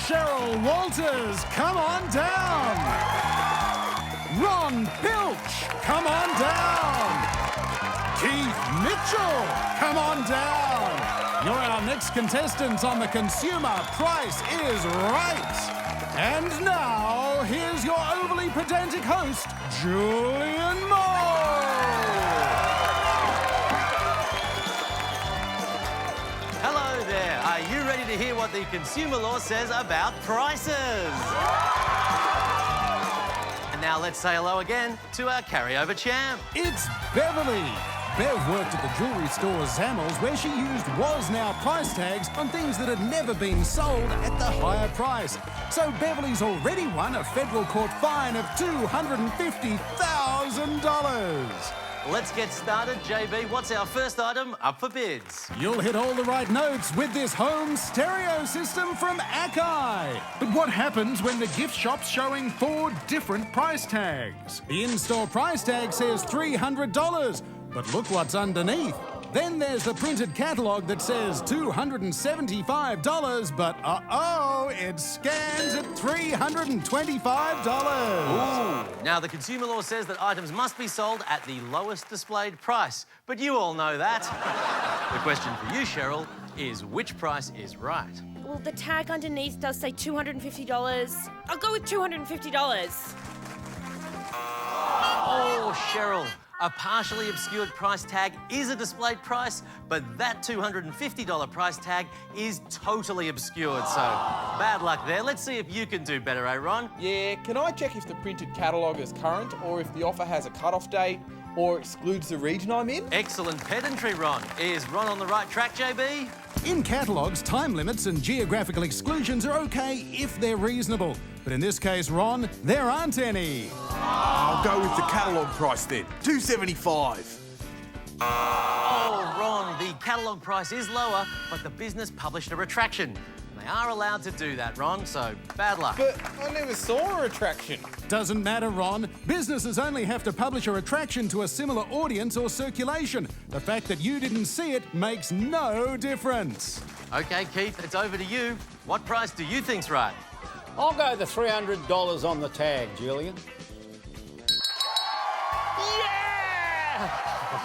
Cheryl Walters, come on down. Ron Pilch, come on down. Keith Mitchell, come on down. You're our next contestant on the Consumer Price is Right. And now, here's your overly pedantic host, Julian Moore. Hello there. Are you ready to hear what the consumer law says about prices? And now let's say hello again to our carryover champ. It's Beverly. Bev worked at the jewellery store Zammels, where she used was-now price tags on things that had never been sold at the higher price. So Beverly's already won a federal court fine of $250,000. Let's get started. JB, what's our first item up for bids? You'll hit all the right notes with this home stereo system from Akai. But what happens when the gift shop's showing 4 different price tags? The in-store price tag says $300, but look what's underneath. Then there's the printed catalogue that says $275, but it scans at $325. Ooh. Now, the consumer law says that items must be sold at the lowest displayed price, but you all know that. The question for you, Cheryl, is which price is right? Well, the tag underneath does say $250. I'll go with $250. Oh, Cheryl. A partially obscured price tag is a displayed price, but that $250 price tag is totally obscured, so bad luck there. Let's see if you can do better, eh, Ron? Yeah, can I check if the printed catalogue is current or if the offer has a cut-off date or excludes the region I'm in? Excellent pedantry, Ron. Is Ron on the right track, JB? In catalogues, time limits and geographical exclusions are okay if they're reasonable. But in this case, Ron, there aren't any. I'll go with the catalogue price then, $275. Oh, Ron, the catalogue price is lower, but the business published a retraction. They are allowed to do that, Ron, so bad luck. But I never saw a retraction. Doesn't matter, Ron. Businesses only have to publish a retraction to a similar audience or circulation. The fact that you didn't see it makes no difference. OK, Keith, it's over to you. What price do you think's right? I'll go the $300 on the tag, Julian. Yeah!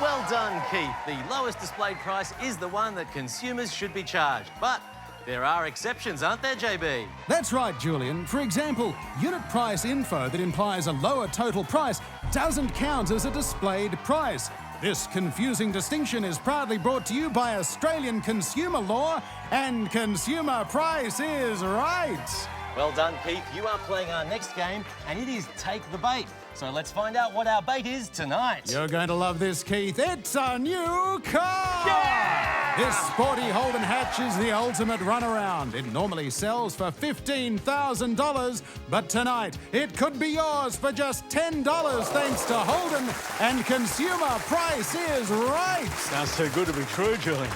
Well done, Keith. The lowest displayed price is the one that consumers should be charged. But there are exceptions, aren't there, JB? That's right, Julian. For example, unit price info that implies a lower total price doesn't count as a displayed price. This confusing distinction is proudly brought to you by Australian consumer law, and Consumer Price is Right. Well done, Keith. You are playing our next game, and it is Take the Bait. So let's find out what our bait is tonight. You're going to love this, Keith. It's a new car! Yeah! This sporty Holden hatch is the ultimate runaround. It normally sells for $15,000, but tonight it could be yours for just $10 thanks to Holden, and Consumer Price is Right. Sounds too good to be true, Julian.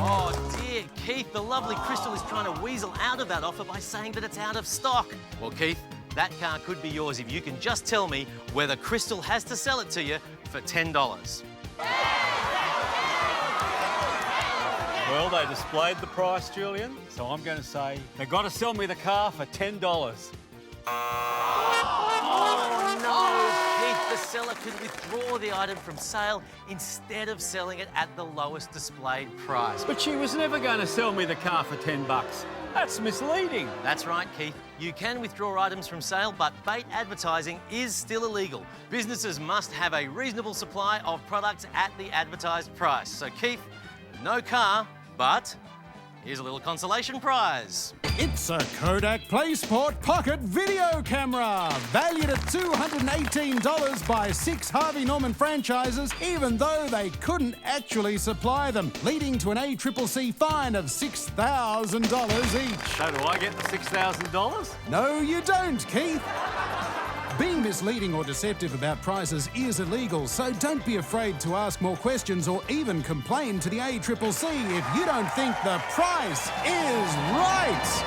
Oh, dear, Keith, the lovely Crystal is trying to weasel out of that offer by saying that it's out of stock. Well, Keith, that car could be yours if you can just tell me whether Crystal has to sell it to you for $10. Well, they displayed the price, Julian, so I'm going to say they've got to sell me the car for $10. Oh, no, Keith, the seller could withdraw the item from sale instead of selling it at the lowest displayed price. But she was never going to sell me the car for $10. That's misleading. That's right, Keith. You can withdraw items from sale, but bait advertising is still illegal. Businesses must have a reasonable supply of products at the advertised price. So, Keith, no car, but here's a little consolation prize. It's a Kodak PlaySport Pocket video camera, valued at $218 by 6 Harvey Norman franchises, even though they couldn't actually supply them, leading to an ACCC fine of $6,000 each. So do I get the $6,000? No, you don't, Keith. Being misleading or deceptive about prices is illegal, so don't be afraid to ask more questions or even complain to the ACCC if you don't think the price is right.